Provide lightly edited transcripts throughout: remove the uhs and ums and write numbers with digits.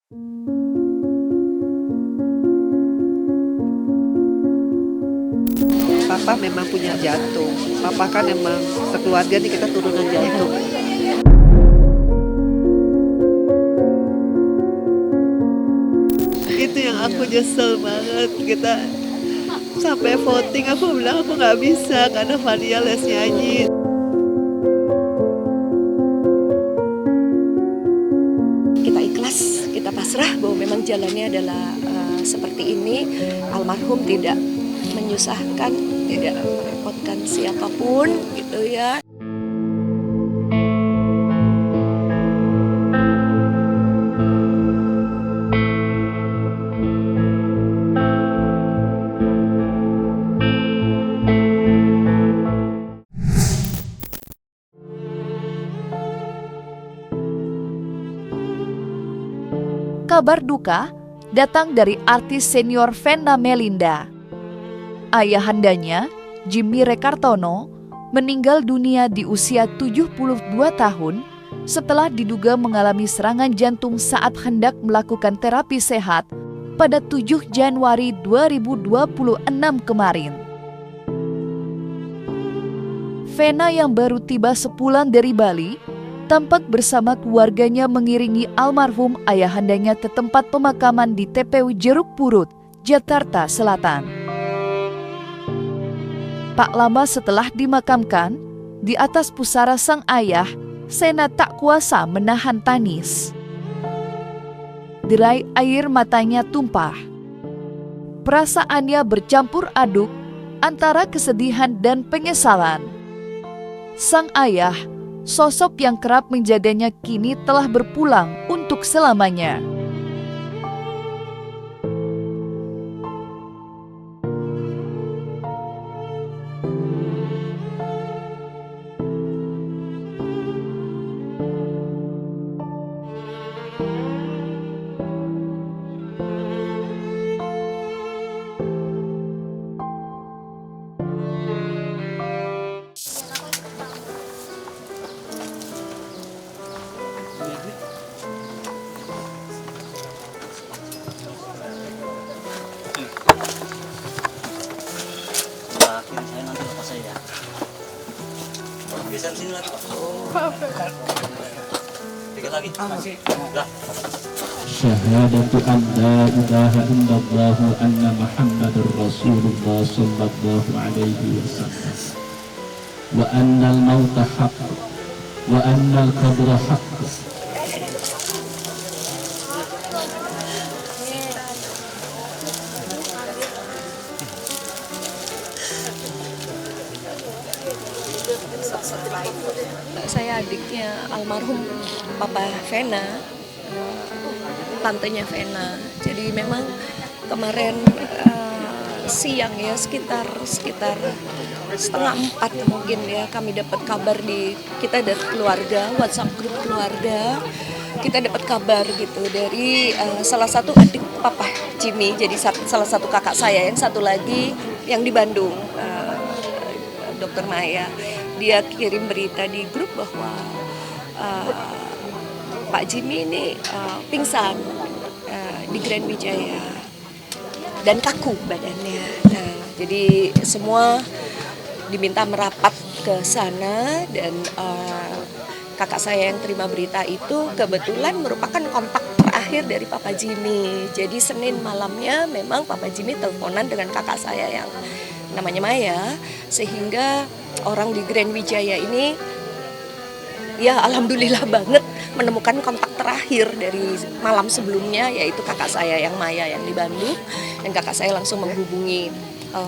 Papa memang punya jantung. Papa kan emang sekeluarga nih kita turunan jantung. Itu yang aku nyesel banget. Kita sampai voting aku bilang aku nggak bisa karena Fania les nyanyi. Kita ikhlas, kita pasrah bahwa memang jalannya adalah seperti ini. Almarhum tidak menyusahkan, tidak merepotkan siapapun gitu ya. Kabar duka datang dari artis senior Vena Melinda. Ayahandanya, Jimmy Rekartono, meninggal dunia di usia 72 tahun setelah diduga mengalami serangan jantung saat hendak melakukan terapi sehat pada 7 Januari 2026 kemarin. Vena yang baru tiba sepulang dari Bali tampak bersama keluarganya mengiringi almarhum ayahandanya ke tempat pemakaman di TPU Jeruk Purut, Jakarta Selatan. Tak lama setelah dimakamkan, di atas pusara sang ayah, Sena tak kuasa menahan tangis. Derai air matanya tumpah. Perasaannya bercampur aduk antara kesedihan dan penyesalan. Sang ayah, sosok yang kerap menjaganya kini telah berpulang untuk selamanya. Geser sini lagi, Pak. Dikit lagi. Dah. Syahadatu an la ilaha illallah wa anna Muhammadar Rasulullah sallallahu alaihi wasallam. Wa anna al-mauta haqq wa anna al-qabra haqq. Saya adiknya almarhum Papa Vena, tantenya Vena. Jadi memang kemarin siang ya sekitar 3:30 mungkin ya kami dapat kabar kita dari keluarga, WhatsApp grup keluarga. Kita dapat kabar gitu dari salah satu adik Papa Jimmy, jadi salah satu kakak saya, yang satu lagi yang di Bandung, Dokter Maya. Dia kirim berita di grup bahwa Pak Jimmy ini pingsan di Grand Wijaya dan kaku badannya. Nah, jadi semua diminta merapat ke sana dan kakak saya yang terima berita itu kebetulan merupakan kontak terakhir dari Papa Jimmy. Jadi Senin malamnya memang Papa Jimmy teleponan dengan kakak saya yang namanya Maya, sehingga orang di Grand Wijaya ini ya alhamdulillah banget menemukan kontak terakhir dari malam sebelumnya, yaitu kakak saya yang Maya yang di Bandung. Dan kakak saya langsung menghubungi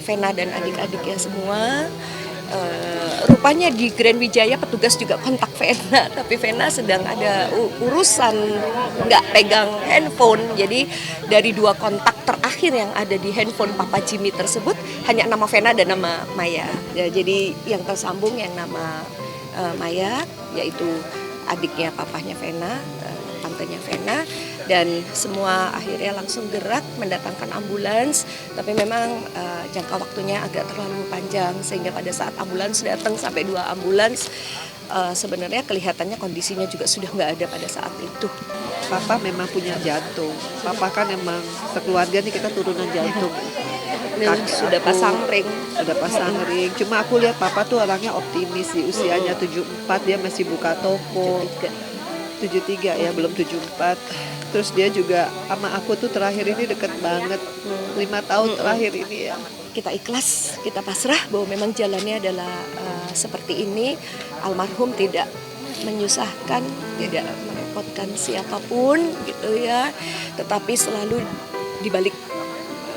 Vena dan adik-adiknya semua. Rupanya di Grand Wijaya petugas juga kontak Vena, tapi Vena sedang ada urusan nggak pegang handphone. Jadi dari 2 kontak terakhir yang ada di handphone Papa Jimmy tersebut hanya nama Vena dan nama Maya. Ya, jadi yang tersambung yang nama Maya, yaitu adiknya papahnya Vena, tantenya Vena, dan semua akhirnya langsung gerak mendatangkan ambulans. Tapi memang jangka waktunya agak terlalu panjang, sehingga pada saat ambulans datang sampai 2 ambulans sebenarnya kelihatannya kondisinya juga sudah nggak ada pada saat itu. Papa memang punya jantung. Papa kan emang sekeluarga nih kita turunan jantung. Sudah pasang ring. Udah pasang ring. Cuma aku lihat papa tuh orangnya optimis di usianya 74 dia masih buka toko. 73 ya, belum 74. Terus dia juga sama aku tuh terakhir ini deket banget. 5 tahun terakhir ini ya. Kita ikhlas, kita pasrah bahwa memang jalannya adalah seperti ini. Almarhum tidak menyusahkan, tidak merepotkan siapapun gitu ya. Tetapi selalu dibalik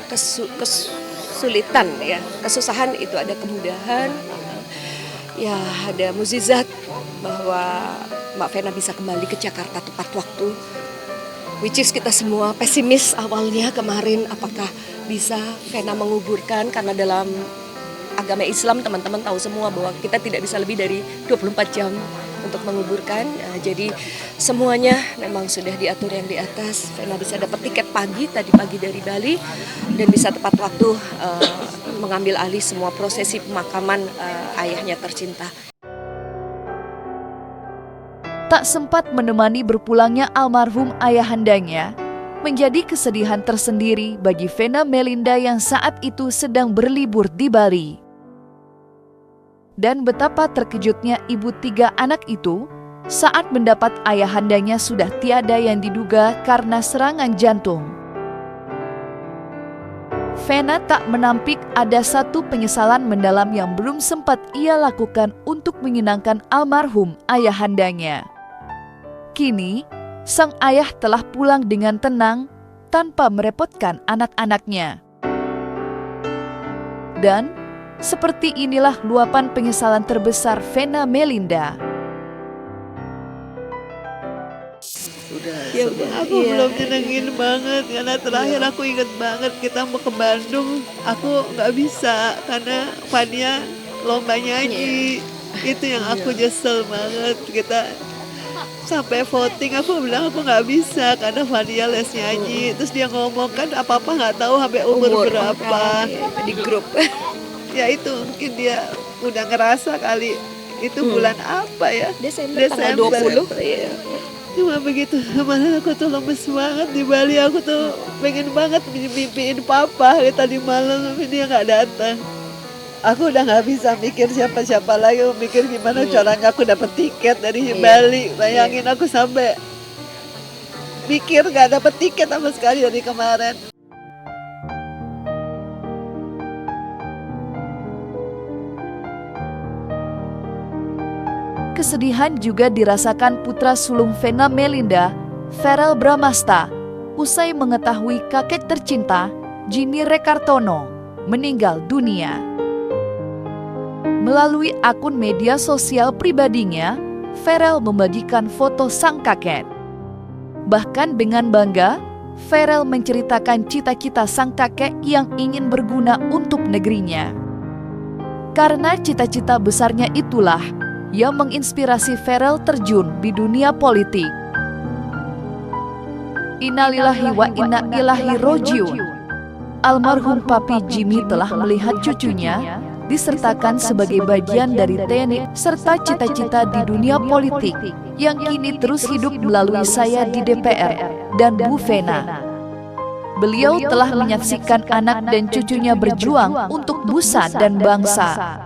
kesulitan ya, kesusahan itu ada kemudahan. Ya ada mukjizat bahwa Mbak Vena bisa kembali ke Jakarta tepat waktu. Which is kita semua pesimis awalnya kemarin apakah bisa Vena menguburkan, karena dalam agama Islam teman-teman tahu semua bahwa kita tidak bisa lebih dari 24 jam untuk menguburkan. Jadi semuanya memang sudah diatur yang di atas. Vena bisa dapat tiket tadi pagi dari Bali, dan bisa tepat waktu mengambil alih semua prosesi pemakaman ayahnya tercinta. Tak sempat menemani berpulangnya almarhum ayahandanya, menjadi kesedihan tersendiri bagi Vena Melinda yang saat itu sedang berlibur di Bali. Dan betapa terkejutnya ibu 3 anak itu saat mendapat ayahandanya sudah tiada yang diduga karena serangan jantung. Vena tak menampik ada satu penyesalan mendalam yang belum sempat ia lakukan untuk menyenangkan almarhum ayahandanya. Kini, sang ayah telah pulang dengan tenang tanpa merepotkan anak-anaknya. Dan seperti inilah luapan penyesalan terbesar Vena Melinda. Ya, aku belum nyenengin banget karena terakhir aku inget banget kita mau ke Bandung, aku nggak bisa karena Fania lomba nyanyi. Itu yang aku nyesel banget. Kita sampai voting aku bilang aku nggak bisa karena Fania les nyanyi. Terus dia ngomong kan apa-apa nggak tahu sampai umur berapa di grup. Ya itu mungkin dia udah ngerasa kali itu bulan apa ya? Desember. Tanggal 20 ya. Cuma begitu, kemarin aku tuh lemes banget di Bali. Aku tuh pengen banget mimpiin papa tadi malam, tapi dia nggak datang. Aku udah nggak bisa mikir siapa-siapa lagi, mikir gimana caranya aku dapet tiket dari Bali. Bayangin aku sampai mikir nggak dapet tiket sama sekali dari kemarin. Kesedihan juga dirasakan putra sulung Vena Melinda, Ferel Bramasta, usai mengetahui kakek tercinta, Jimmy Rekartono, meninggal dunia. Melalui akun media sosial pribadinya, Ferel membagikan foto sang kakek. Bahkan dengan bangga, Ferel menceritakan cita-cita sang kakek yang ingin berguna untuk negerinya. Karena cita-cita besarnya itulah yang menginspirasi Ferel terjun di dunia politik. Innalillahi wa inna ilaihi rajiun. Almarhum Papi Jimmy telah melihat cucunya disertakan sebagai bagian dari TNI serta cita-cita di dunia politik yang kini terus hidup melalui saya di DPR dan Bu Vena. Beliau telah menyaksikan anak dan cucunya berjuang untuk nusa dan bangsa.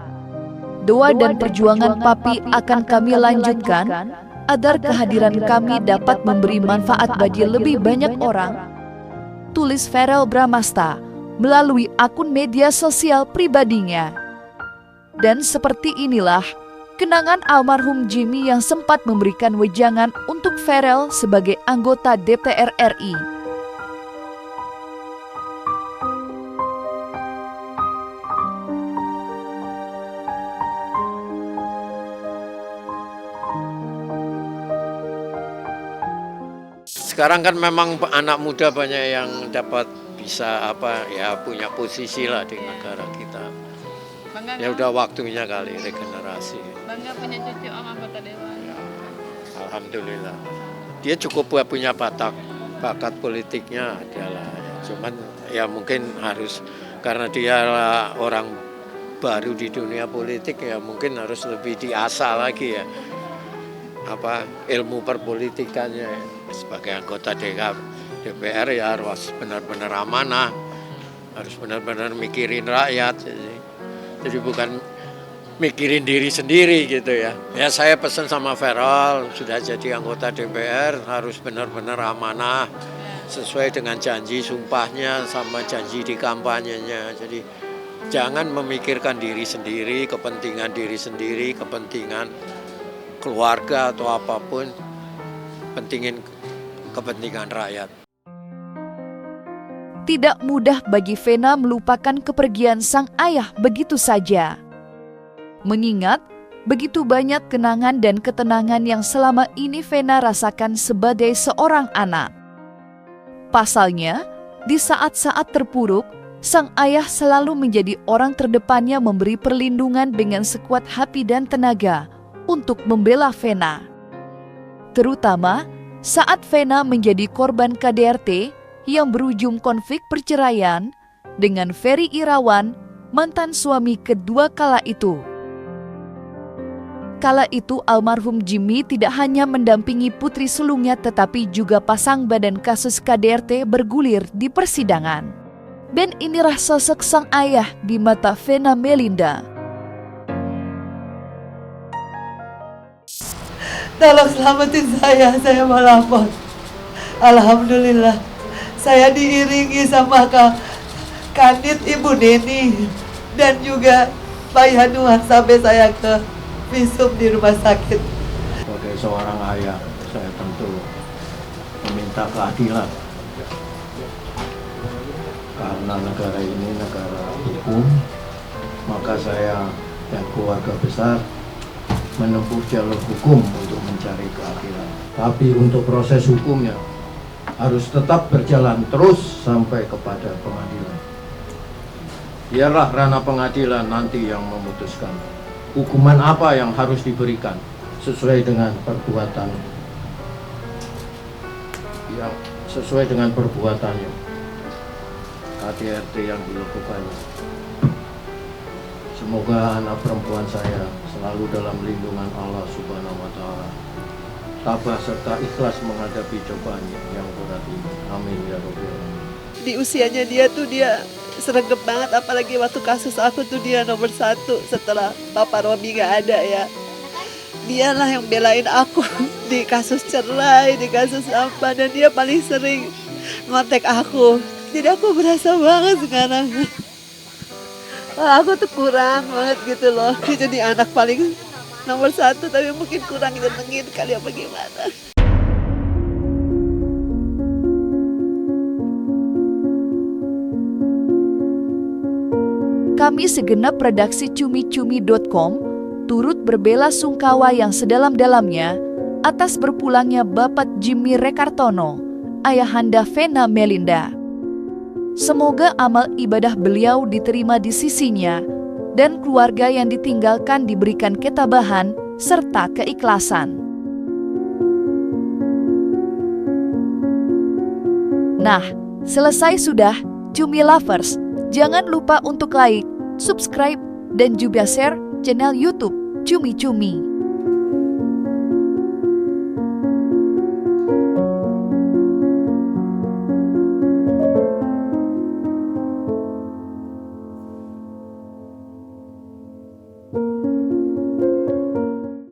Doa dan perjuangan Papi akan kami lanjutkan agar kehadiran kami dapat memberi manfaat bagi lebih banyak orang. Tulis Ferel Bramasta melalui akun media sosial pribadinya. Dan seperti inilah kenangan almarhum Jimmy yang sempat memberikan wejangan untuk Ferel sebagai anggota DPR RI. Sekarang kan memang anak muda banyak yang dapat bisa punya posisi lah di negara kita. Bangga Ya udah waktunya kali regenerasi. Bangga punya cucu Om anggota dewan. Ya, alhamdulillah. Dia cukup punya bakat politiknya adalah. Cuman ya mungkin harus karena dia orang baru di dunia politik ya mungkin harus lebih diasah lagi ya. ilmu perpolitikannya. Sebagai anggota DPR ya harus benar-benar amanah, harus benar-benar mikirin rakyat. Jadi bukan mikirin diri sendiri gitu ya. Ya saya pesan sama Feral, sudah jadi anggota DPR harus benar-benar amanah sesuai dengan janji sumpahnya sama janji di kampanyenya. Jadi jangan memikirkan diri sendiri, kepentingan diri sendiri, kepentingan keluarga atau apapun, pentingin kepentingan rakyat. Tidak mudah bagi Vena melupakan kepergian sang ayah begitu saja. Mengingat begitu banyak kenangan dan ketenangan yang selama ini Vena rasakan sebagai seorang anak. Pasalnya, di saat-saat terpuruk, sang ayah selalu menjadi orang terdepannya memberi perlindungan dengan sekuat hati dan tenaga untuk membela Vena. Terutama saat Vena menjadi korban KDRT yang berujung konflik perceraian dengan Ferry Irawan, mantan suami kedua kala itu. Kala itu almarhum Jimmy tidak hanya mendampingi putri sulungnya tetapi juga pasang badan kasus KDRT bergulir di persidangan. Dan inilah sosok sang ayah di mata Vena Melinda. Tolong selamatin saya mau lapor. Alhamdulillah, saya diiringi sama Kanit Ibu Neni dan juga Pak Yanuar sampai saya ke visum di rumah sakit. Sebagai seorang ayah, saya tentu meminta keadilan. Karena negara ini negara hukum, maka saya dan keluarga besar menempuh jalur hukum untuk mencari keadilan. Tapi untuk proses hukumnya harus tetap berjalan terus sampai kepada pengadilan. Biarlah ranah pengadilan nanti yang memutuskan hukuman apa yang harus diberikan sesuai dengan perbuatan yang sesuai dengan perbuatannya KDRT yang dilakukannya. Semoga anak perempuan saya selalu dalam lindungan Allah Subhanahu wa Ta'ala, tabah serta ikhlas menghadapi cobaan yang berat ini. Amin ya Rabbal alamin. Di usianya dia sergap banget, apalagi waktu kasus aku tuh dia nomor 1 setelah Papa Robi gak ada ya. Dialah yang belain aku di kasus cerai, di kasus apa, dan dia paling sering ngontek aku. Jadi aku berasa banget sekarang. Aku tuh kurang banget gitu loh. Dia jadi anak paling nomor 1 tapi mungkin kurang nyenengin kali apa gimana. Kami segenap redaksi cumi-cumi.com turut berbela sungkawa yang sedalam-dalamnya atas berpulangnya Bapak Jimmy Rekartono, ayahanda Vena Melinda. Semoga amal ibadah beliau diterima di sisinya dan keluarga yang ditinggalkan diberikan ketabahan serta keikhlasan. Nah, selesai sudah, Cumi Lovers. Jangan lupa untuk like, subscribe, dan juga share channel YouTube Cumi Cumi.